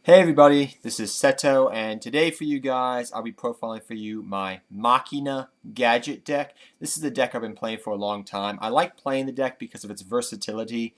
Hey everybody, this is Seto, and today for you guys, I'll be profiling for you my Machina Gadget deck. This is a deck I've been playing for a long time. I like playing the deck because of its versatility,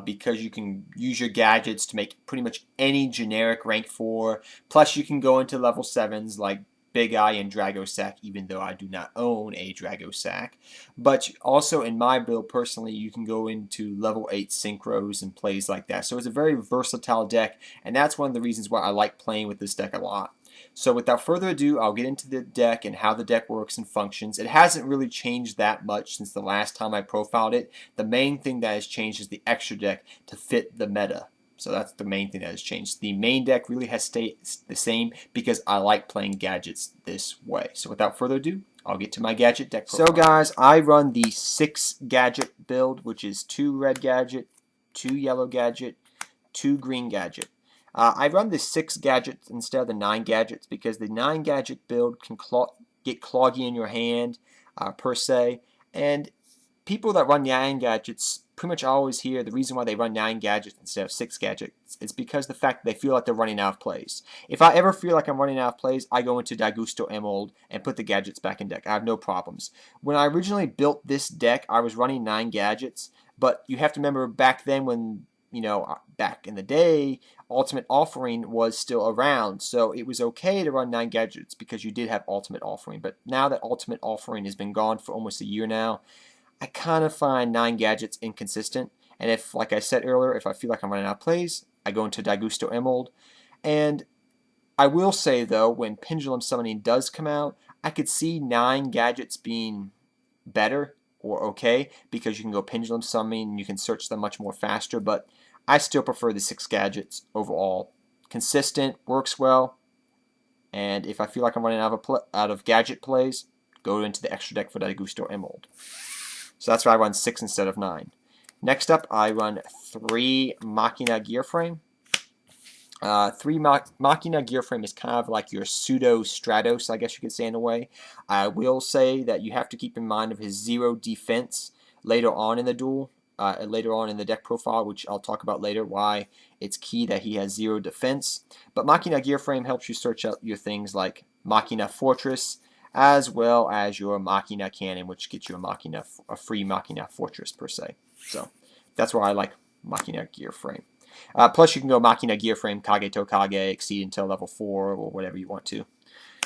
because you can use your gadgets to make pretty much any generic rank 4, plus you can go into level 7s like Big Eye and Dragosack, even though I do not own a Dragosack. But also in my build personally, you can go into level 8 synchros and plays like that. So it's a very versatile deck, and that's one of the reasons why I like playing with this deck a lot. So without further ado, I'll get into the deck and how the deck works and functions. It hasn't really changed that much since the last time I profiled it. The main thing that has changed is the extra deck to fit the meta. So that's the main thing that has changed. The main deck really has stayed the same because I like playing gadgets this way. So without further ado, I'll get to my gadget deck profile. So guys, I run the 6 gadget build, which is 2 Red Gadget, 2 Yellow Gadget, 2 Green Gadget. I run the 6 gadgets instead of the 9 gadgets because the 9 gadget build can get cloggy in your hand per se, and people that run 9 gadgets pretty much always hear the reason why they run 9 gadgets instead of 6 gadgets. It's because the fact that they feel like they're running out of plays. If I ever feel like I'm running out of plays, I go into Daigusto Emeral and put the gadgets back in deck. I have no problems. When I originally built this deck, I was running 9 gadgets, but you have to remember back then when, back in the day, Ultimate Offering was still around, so it was okay to run 9 gadgets because you did have Ultimate Offering. But now that Ultimate Offering has been gone for almost a year now, I kind of find 9 gadgets inconsistent, and if, like I said earlier, if I feel like I'm running out of plays, I go into Daigusto Emeral. And I will say though, when Pendulum Summoning does come out, I could see 9 gadgets being better or okay because you can go Pendulum Summoning and you can search them much more faster, but I still prefer the 6 gadgets overall. Consistent, works well, and if I feel like I'm running out of gadget plays, go into the extra deck for Daigusto Emeral. So that's why I run 6 instead of 9. Next up, I run 3 Machina Gearframe. 3 Machina Gearframe is kind of like your pseudo-Stratos, I guess you could say in a way. I will say that you have to keep in mind of his 0 defense later on in the duel, later on in the deck profile, which I'll talk about later, why it's key that he has 0 defense. But Machina Gearframe helps you search out your things like Machina Fortress, as well as your Machina Cannon, which gets you a free Machina Fortress per se. So that's why I like Machina Gearframe. Plus you can go Machina Gearframe, Kagetokage, exceed until level 4 or whatever you want to.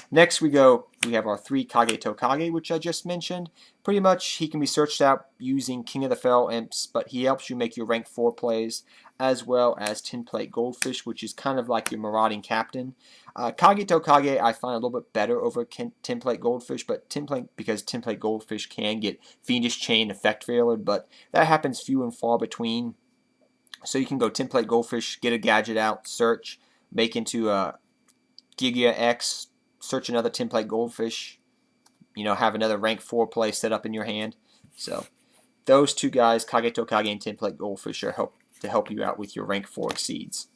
Next we have our 3 Kagetokage, which I just mentioned. Pretty much he can be searched out using King of the Fell Imps, but he helps you make your rank 4 plays, as well as Tin Goldfish, which is kind of like your marauding captain. Kagetokage I find a little bit better over Tin Goldfish, but because Tin Goldfish can get Fiendish Chain effect failured, but that happens few and far between. So you can go Tin Goldfish, get a gadget out, search, make into a Gear Gigant X, search another Tin Goldfish, have another rank 4 play set up in your hand. So those 2 guys, Kagetokage and Tin Goldfish, are to help you out with your rank 4 exceeds.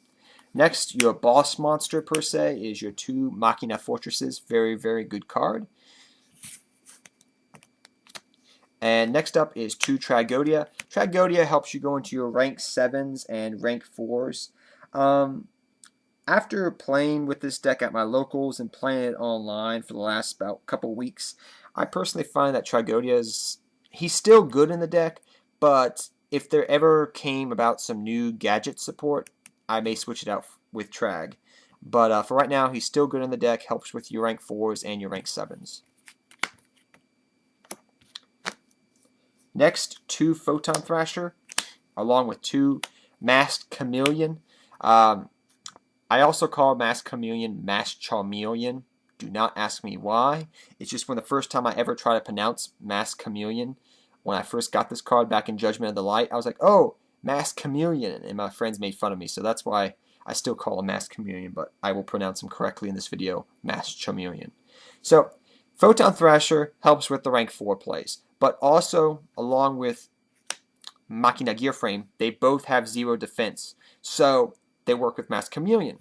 Next, your boss monster per se is your 2 Machina Fortresses. Very, very good card. And next up is 2 Tragoedia. Tragoedia helps you go into your rank 7s and rank 4s. After playing with this deck at my locals and playing it online for the last about couple weeks, I personally find that Tragoedia he's still good in the deck, but if there ever came about some new gadget support, I may switch it out with Trag. But for right now, he's still good in the deck, helps with your rank 4s and your rank 7s. Next, 2 Photon Thrasher, along with 2 Masked Chameleon. I also call Masked Chameleon Masked Chameleon. Do not ask me why. It's just when the first time I ever tried to pronounce Masked Chameleon, when I first got this card back in Judgment of the Light, I was like, oh, Masked Chameleon, and my friends made fun of me, so that's why I still call him Masked Chameleon, but I will pronounce him correctly in this video, Masked Chameleon. So, Photon Thrasher helps with the rank 4 plays, but also, along with Machina Gearframe, they both have 0 defense, so they work with Masked Chameleon.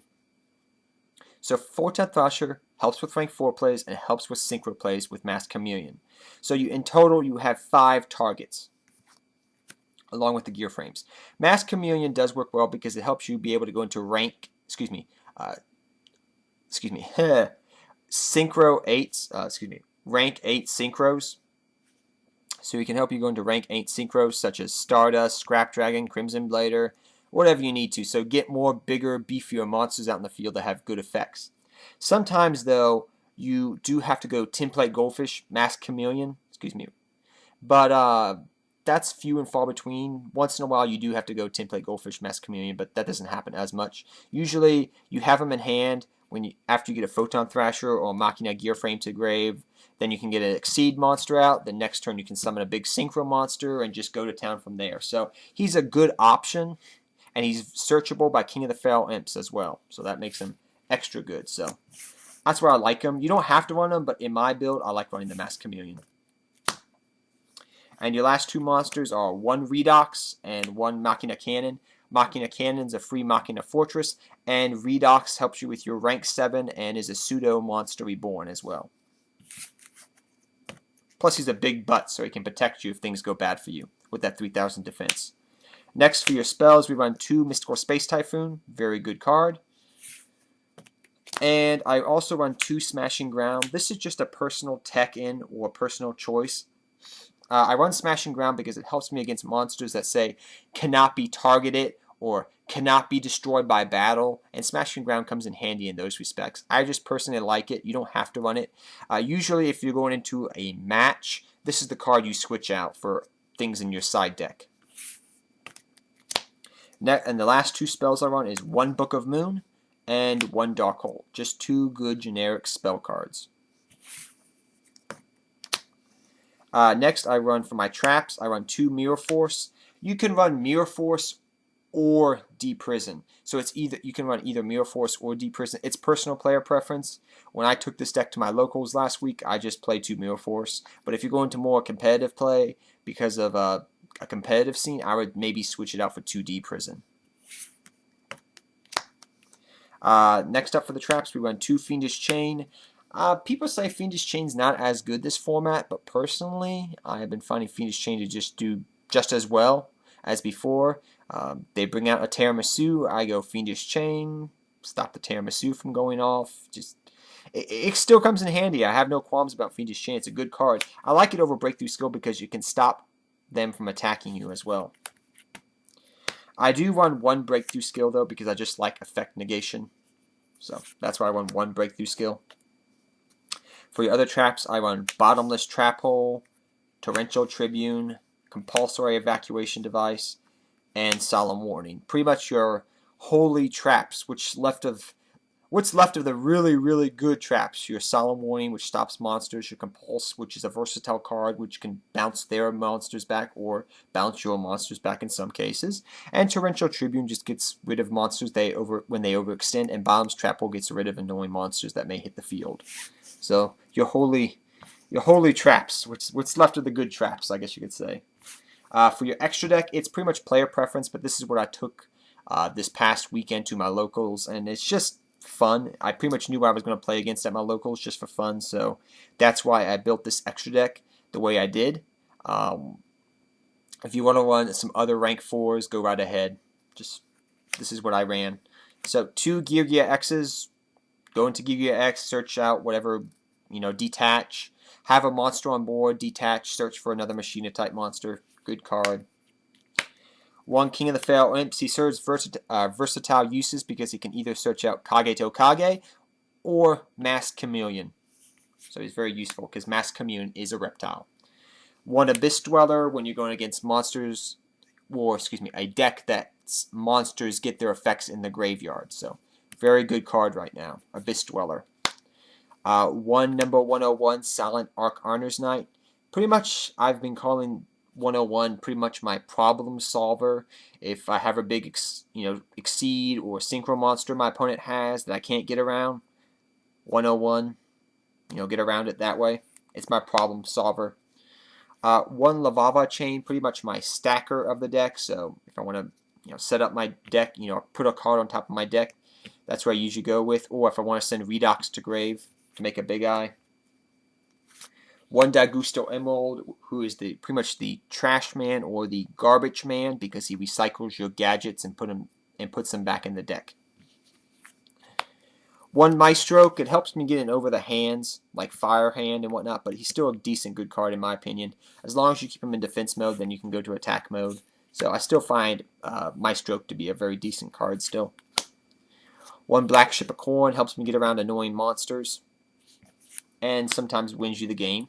So Photon Thrasher helps with rank 4 plays and helps with synchro plays with Masked Chameleon. So in total you have 5 targets along with the gear frames. Masked Chameleon does work well because it helps you be able to go into rank excuse me, excuse me, Synchro 8s, rank 8 synchros. So he can help you go into rank 8 synchros such as Stardust, Scrap Dragon, Crimson Blader, whatever you need to. So get more bigger, beefier monsters out in the field that have good effects. Sometimes though, you do have to go Tin Goldfish, Masked Chameleon, but that's few and far between. Once in a while you do have to go Tin Goldfish, Masked Chameleon, but that doesn't happen as much. Usually you have them in hand after you get a Photon Thrasher or Machina Gearframe to grave. Then you can get an Exceed monster out. The next turn you can summon a big Synchro monster and just go to town from there. So he's a good option, and he's searchable by King of the Feral Imps as well. So that makes him extra good. So that's where I like him. You don't have to run him, but in my build, I like running the Masked Chameleon. And your last two monsters are one Redox and one Machina Cannon. Machina Cannon's a free Machina Fortress, and Redox helps you with your rank 7 and is a pseudo monster reborn as well. Plus he's a big butt, so he can protect you if things go bad for you with that 3000 defense. Next for your spells, we run 2 Mystical Space Typhoon, very good card. And I also run 2 Smashing Ground. This is just a personal tech-in or personal choice. I run Smashing Ground because it helps me against monsters that say cannot be targeted or cannot be destroyed by battle, and Smashing Ground comes in handy in those respects. I just personally like it. You don't have to run it. Usually if you're going into a match, this is the card you switch out for things in your side deck. And the last 2 spells I run is 1 Book of Moon and 1 Dark Hole. Just 2 good generic spell cards. Next, I run for my traps. I run 2 Mirror Force. You can run Mirror Force or Deprison. So it's you can run either Mirror Force or Deprison. It's personal player preference. When I took this deck to my locals last week, I just played 2 Mirror Force. But if you're going to more competitive play because of a competitive scene, I would maybe switch it out for 2 Deprison. Next up for the traps, we run 2 Fiendish Chain. People say Fiendish Chain's not as good this format, but personally, I have been finding Fiendish Chain to just do just as well as before. They bring out a Tiramisu, I go Fiendish Chain, stop the Tiramisu from going off. It still comes in handy. I have no qualms about Fiendish Chain. It's a good card. I like it over Breakthrough Skill because you can stop them from attacking you as well. I do run 1 Breakthrough Skill though because I just like effect negation. So that's why I run 1 Breakthrough Skill. For your other traps, I run Bottomless Trap Hole, Torrential Tribute, Compulsory Evacuation Device, and Solemn Warning. Pretty much your holy traps, what's left of the really, really good traps. Your Solemn Warning, which stops monsters. Your Compulse, which is a versatile card, which can bounce their monsters back or bounce your monsters back in some cases. And Torrential Tribute just gets rid of monsters when they overextend, and Bottomless Trap Hole gets rid of annoying monsters that may hit the field. So your holy traps, what's left of the good traps, I guess you could say. For your extra deck, it's pretty much player preference, but this is what I took this past weekend to my locals, and it's just fun. I pretty much knew I was going to play against at my locals just for fun, so that's why I built this extra deck the way I did. If you want to run some other rank 4s, go right ahead. This is what I ran. So 2 Gear Gigant X's. Go into Gear Gigant X, search out whatever, detach. Have a monster on board, detach, search for another Machina type monster. Good card. 1 King of the Feral Imps. He serves versatile uses because he can either search out Kagetokage or Masked Chameleon. So he's very useful because Masked Chameleon is a reptile. 1 Abyss Dweller when you're going against monsters, or a deck that monsters get their effects in the graveyard. So very good card right now, Abyss Dweller. 1 number 101 Silent Arc Honors Knight. Pretty much I've been calling 101 pretty much my problem solver. If I have a big Exceed or Synchro monster my opponent has that I can't get around, 101, get around it that way. It's my problem solver. 1 Lavalval Chain, pretty much my stacker of the deck. So if I want to set up my deck, put a card on top of my deck, that's where I usually go with. Or if I want to send Redox to grave to make a big eye. 1 Daigusto Emeral, who is pretty much the trash man or the garbage man because he recycles your gadgets and puts them back in the deck. 1 Maestroke, it helps me get in over the hands, like Fire Hand and whatnot, but he's still a decent good card in my opinion. As long as you keep him in defense mode, then you can go to attack mode. So I still find Maestroke to be a very decent card still. 1 Blackship a coin, helps me get around annoying monsters, and sometimes wins you the game.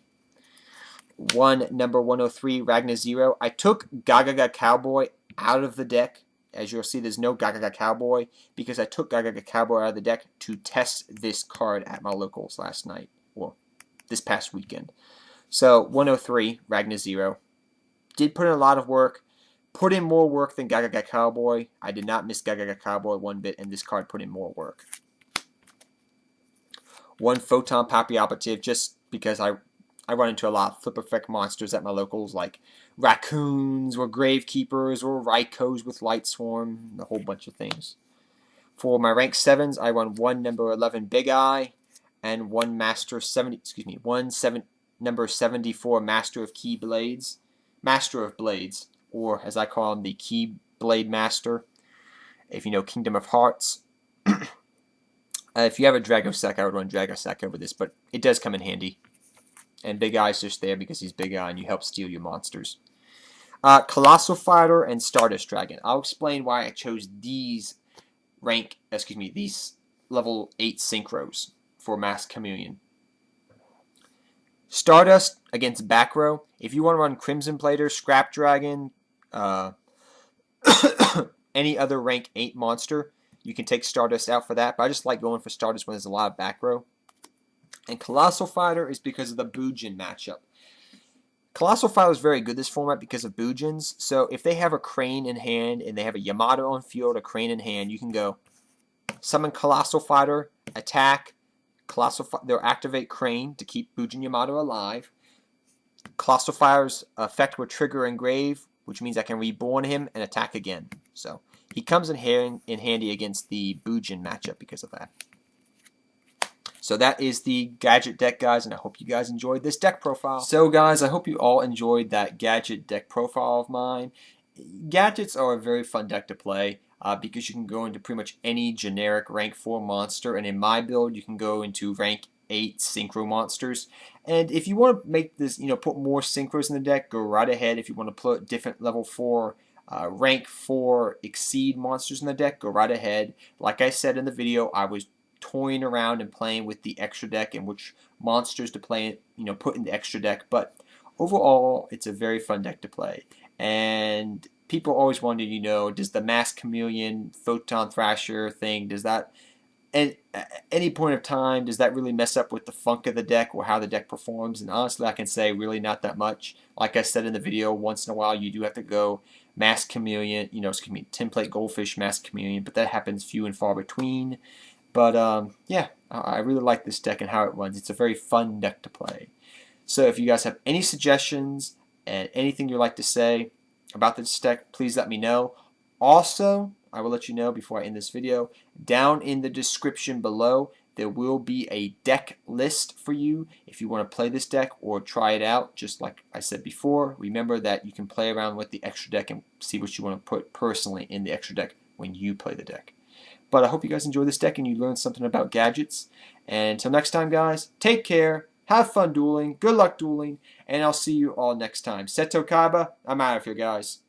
1 number 103 Ragnazero. I took Gagaga Cowboy out of the deck. As you'll see, there's no Gagaga Cowboy because I took Gagaga Cowboy out of the deck to test this card at my locals last night, or this past weekend. So 103 Ragnazero. Did put in a lot of work. Put in more work than Gagaga Cowboy. I did not miss Gagaga Cowboy one bit, and this card put in more work. 1 Photon Papilioperative, just because I run into a lot of flip effect monsters at my locals, like raccoons or gravekeepers or Rykos with Light Swarm, a whole bunch of things. For my rank 7s, I run 1 number 11 Big Eye and 1 number 74 Master of Blades, or as I call him, the Keyblade Master. If you know Kingdom of Hearts. If you have a Dragosek, I would run Dragosek over this, but it does come in handy. And Big Eye's just there because he's Big Eye and you help steal your monsters. Colossal Fighter and Stardust Dragon. I'll explain why I chose these level 8 synchros for Masked Chameleon. Stardust against back row. If you want to run Crimson Plater, Scrap Dragon, any other rank 8 monster, you can take Stardust out for that. But I just like going for Stardust when there's a lot of back row. And Colossal Fighter is because of the Djinn matchup. Colossal Fighter is very good this format because of Djinns. So if they have a Crane in hand and they have a Yamato on field, a Crane in hand, you can go summon Colossal Fighter, attack. They'll activate Crane to keep Djinn Yamato alive. Colossal Fighter's effect will trigger Engrave, which means I can reborn him and attack again. So he comes in handy against the Djinn matchup because of that. So that is the Gadget deck, guys, and I hope you guys enjoyed this deck profile. So, guys, I hope you all enjoyed that Gadget deck profile of mine. Gadgets are a very fun deck to play because you can go into pretty much any generic rank 4 monster, and in my build, you can go into rank 8 synchro monsters. And if you want to make this, put more synchros in the deck, go right ahead. If you want to put different level 4 rank 4 exceed monsters in the deck, go right ahead. Like I said in the video, I was toying around and playing with the extra deck and which monsters to play, put in the extra deck. But overall, it's a very fun deck to play. And people always wonder, does the Masked Chameleon, Photon Thrasher thing, does that, at any point of time, does that really mess up with the funk of the deck or how the deck performs? And honestly, I can say really not that much. Like I said in the video, once in a while you do have to go Masked Chameleon, Tin Goldfish, Masked Chameleon, but that happens few and far between. But yeah, I really like this deck and how it runs. It's a very fun deck to play. So if you guys have any suggestions and anything you'd like to say about this deck, please let me know. Also, I will let you know before I end this video, down in the description below, there will be a deck list for you if you want to play this deck or try it out. Just like I said before, remember that you can play around with the extra deck and see what you want to put personally in the extra deck when you play the deck. But I hope you guys enjoyed this deck and you learned something about gadgets. And until next time, guys, take care, have fun dueling, good luck dueling, and I'll see you all next time. Seto Kaiba, I'm out of here, guys.